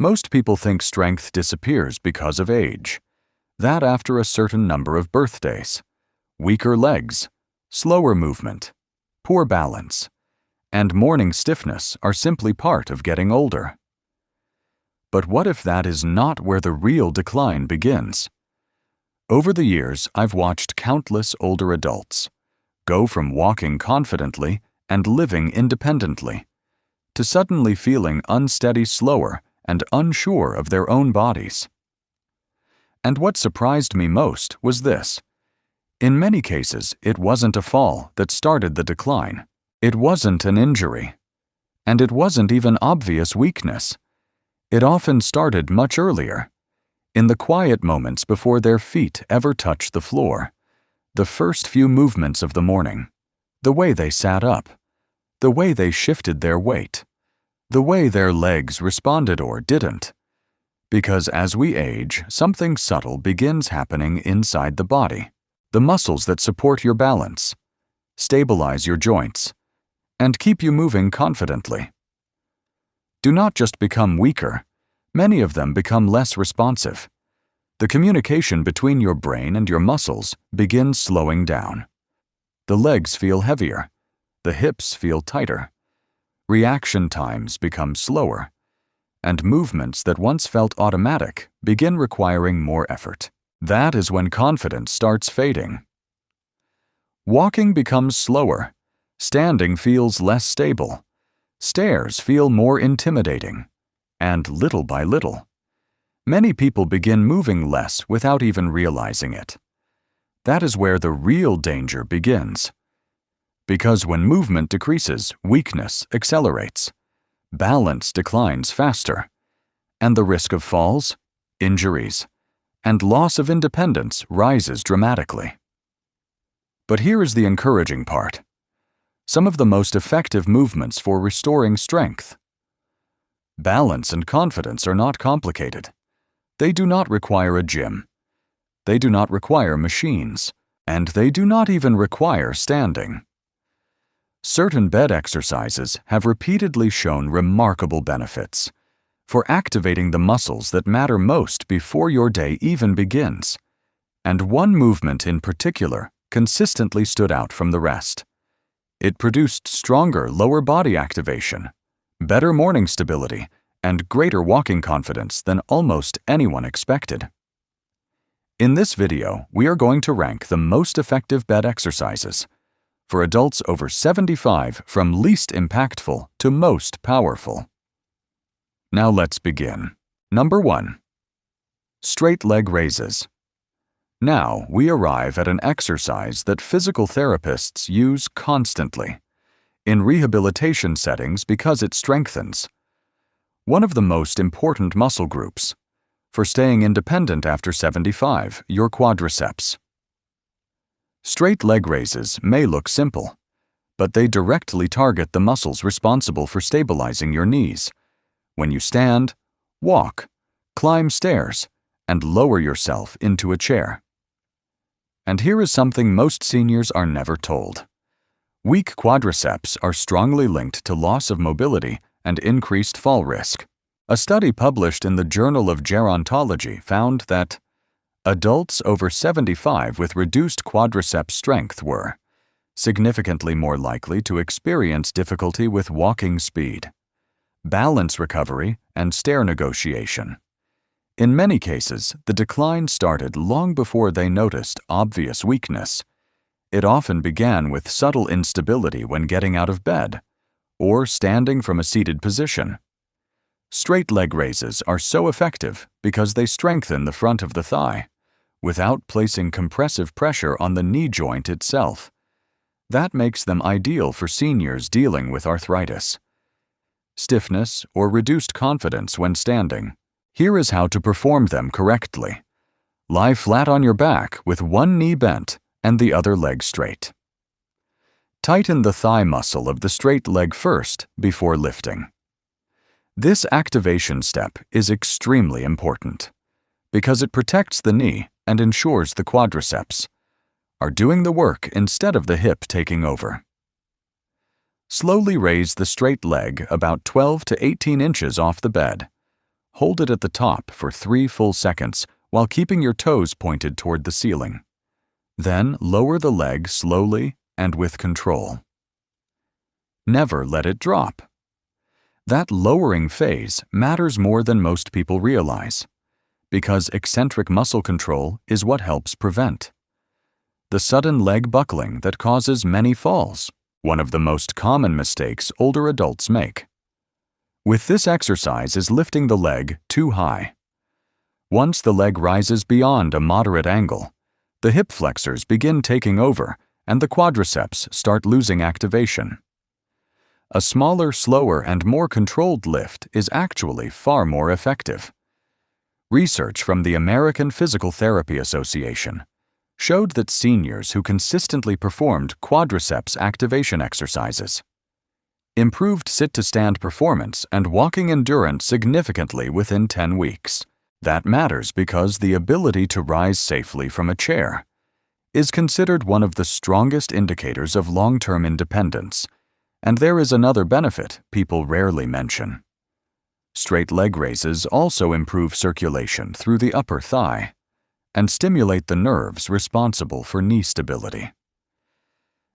Most people think strength disappears because of age. That after a certain number of birthdays. Weaker legs, slower movement, poor balance, and morning stiffness are simply part of getting older. But what if that is not where the real decline begins? Over the years, I've watched countless older adults go from walking confidently and living independently to suddenly feeling unsteady, slower, and unsure of their own bodies. And what surprised me most was this. In many cases, it wasn't a fall that started the decline. It wasn't an injury. And it wasn't even obvious weakness. It often started much earlier, in the quiet moments before their feet ever touched the floor, the first few movements of the morning, the way they sat up, the way they shifted their weight, the way their legs responded or didn't. Because as we age, something subtle begins happening inside the body. The muscles that support your balance, stabilize your joints, and keep you moving confidently do not just become weaker, many of them become less responsive. The communication between your brain and your muscles begins slowing down. The legs feel heavier, the hips feel tighter, reaction times become slower, and movements that once felt automatic begin requiring more effort. That is when confidence starts fading. Walking becomes slower, standing feels less stable, stairs feel more intimidating, and little by little, many people begin moving less without even realizing it. That is where the real danger begins. Because when movement decreases, weakness accelerates, balance declines faster, and the risk of falls, injuries, and loss of independence rises dramatically. But here is the encouraging part. Some of the most effective movements for restoring strength. Balance and confidence are not complicated. They do not require a gym. They do not require machines, and they do not even require standing. Certain bed exercises have repeatedly shown remarkable benefits for activating the muscles that matter most before your day even begins. And one movement in particular consistently stood out from the rest. It produced stronger lower body activation, better morning stability, and greater walking confidence than almost anyone expected. In this video, we are going to rank the most effective bed exercises for adults over 75 from least impactful to most powerful. Now let's begin. Number 1. Straight leg raises. Now we arrive at an exercise that physical therapists use constantly in rehabilitation settings because it strengthens one of the most important muscle groups for staying independent after 75, your quadriceps. Straight leg raises may look simple, but they directly target the muscles responsible for stabilizing your knees when you stand, walk, climb stairs, and lower yourself into a chair. And here is something most seniors are never told. Weak quadriceps are strongly linked to loss of mobility and increased fall risk. A study published in the Journal of Gerontology found that adults over 75 with reduced quadriceps strength were significantly more likely to experience difficulty with walking speed, balance recovery, and stair negotiation. In many cases, the decline started long before they noticed obvious weakness. It often began with subtle instability when getting out of bed or standing from a seated position. Straight leg raises are so effective because they strengthen the front of the thigh without placing compressive pressure on the knee joint itself. That makes them ideal for seniors dealing with arthritis, stiffness, or reduced confidence when standing. Here is how to perform them correctly. Lie flat on your back with one knee bent and the other leg straight. Tighten the thigh muscle of the straight leg first before lifting. This activation step is extremely important because it protects the knee and ensures the quadriceps are doing the work instead of the hip taking over. Slowly raise the straight leg about 12 to 18 inches off the bed, hold it at the top for 3 full seconds while keeping your toes pointed toward the ceiling. Then lower the leg slowly and with control. Never let it drop. That lowering phase matters more than most people realize, because eccentric muscle control is what helps prevent the sudden leg buckling that causes many falls, one of the most common mistakes older adults make. With this exercise is lifting the leg too high. Once the leg rises beyond a moderate angle, the hip flexors begin taking over and the quadriceps start losing activation. A smaller, slower, and more controlled lift is actually far more effective. Research from the American Physical Therapy Association showed that seniors who consistently performed quadriceps activation exercises improved sit-to-stand performance and walking endurance significantly within 10 weeks. That matters because the ability to rise safely from a chair is considered one of the strongest indicators of long-term independence, and there is another benefit people rarely mention. Straight leg raises also improve circulation through the upper thigh and stimulate the nerves responsible for knee stability.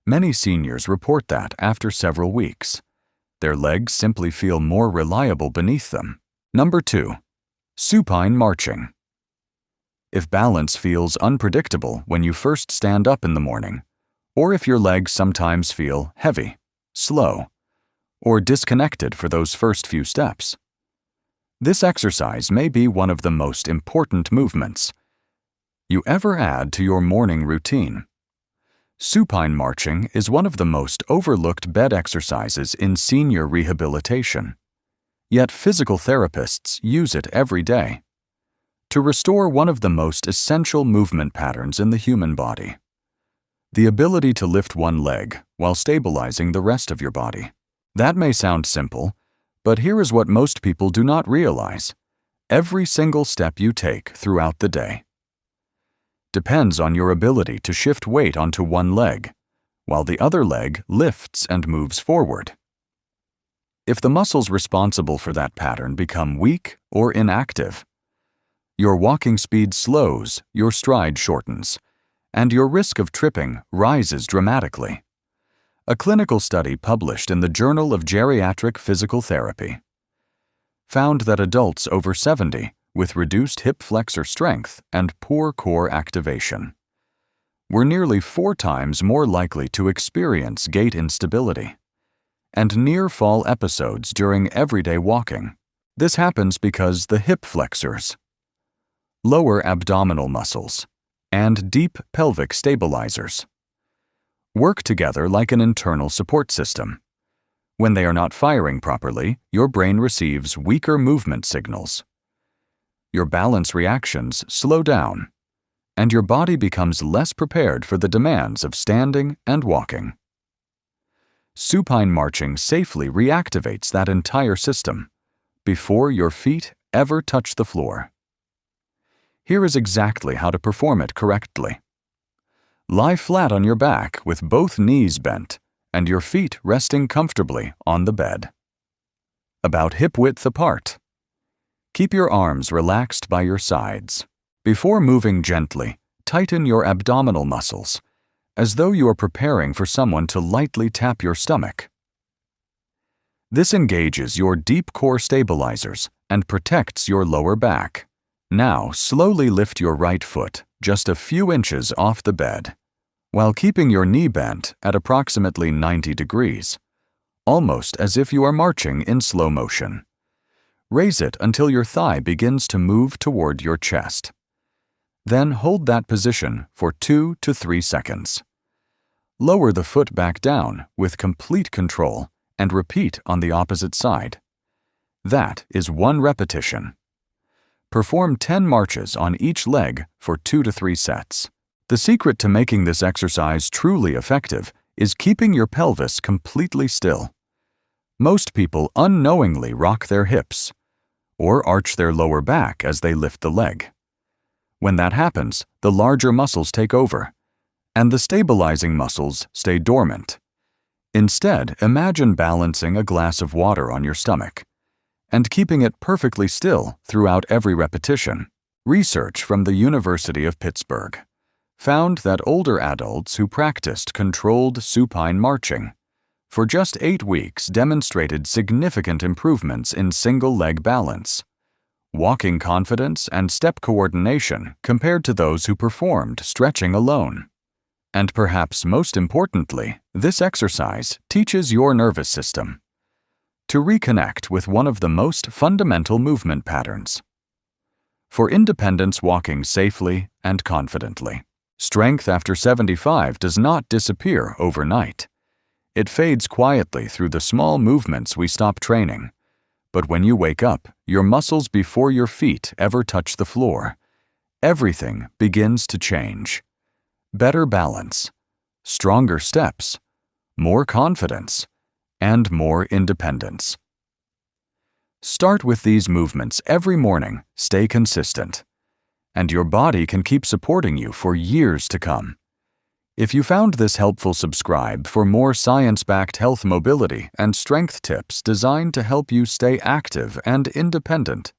Many seniors report that after several weeks, their legs simply feel more reliable beneath them. Number 2. Supine marching. If balance feels unpredictable when you first stand up in the morning, or if your legs sometimes feel heavy, slow, or disconnected for those first few steps, this exercise may be one of the most important movements you ever add to your morning routine. Supine marching is one of the most overlooked bed exercises in senior rehabilitation, yet physical therapists use it every day to restore one of the most essential movement patterns in the human body: the ability to lift one leg while stabilizing the rest of your body. That may sound simple, but here is what most people do not realize. Every single step you take throughout the day depends on your ability to shift weight onto one leg, while the other leg lifts and moves forward. If the muscles responsible for that pattern become weak or inactive, your walking speed slows, your stride shortens, and your risk of tripping rises dramatically. A clinical study published in the Journal of Geriatric Physical Therapy found that adults over 70 with reduced hip flexor strength and poor core activation were nearly 4 times more likely to experience gait instability and near-fall episodes during everyday walking. This happens because the hip flexors, lower abdominal muscles, and deep pelvic stabilizers work together like an internal support system. When they are not firing properly, your brain receives weaker movement signals. Your balance reactions slow down, and your body becomes less prepared for the demands of standing and walking. Supine marching safely reactivates that entire system before your feet ever touch the floor. Here is exactly how to perform it correctly. Lie flat on your back with both knees bent and your feet resting comfortably on the bed, about hip-width apart. Keep your arms relaxed by your sides. Before moving gently, tighten your abdominal muscles, as though you are preparing for someone to lightly tap your stomach. This engages your deep core stabilizers and protects your lower back. Now, slowly lift your right foot just a few inches off the bed, while keeping your knee bent at approximately 90 degrees, almost as if you are marching in slow motion. Raise it until your thigh begins to move toward your chest. Then hold that position for 2 to 3 seconds. Lower the foot back down with complete control and repeat on the opposite side. That is 1 repetition. Perform 10 marches on each leg for 2 to 3 sets. The secret to making this exercise truly effective is keeping your pelvis completely still. Most people unknowingly rock their hips or arch their lower back as they lift the leg. When that happens, the larger muscles take over, and the stabilizing muscles stay dormant. Instead, imagine balancing a glass of water on your stomach and keeping it perfectly still throughout every repetition. Research from the University of Pittsburgh found that older adults who practiced controlled supine marching for just 8 weeks demonstrated significant improvements in single-leg balance, walking confidence, and step coordination compared to those who performed stretching alone. And perhaps most importantly, this exercise teaches your nervous system to reconnect with one of the most fundamental movement patterns. For independence walking safely and confidently, strength after 75 does not disappear overnight. It fades quietly through the small movements we stop training. But when you wake up, your muscles before your feet ever touch the floor, everything begins to change. Better balance, stronger steps, more confidence, and more independence. Start with these movements every morning, stay consistent, and your body can keep supporting you for years to come. If you found this helpful, subscribe for more science-backed health, mobility, and strength tips designed to help you stay active and independent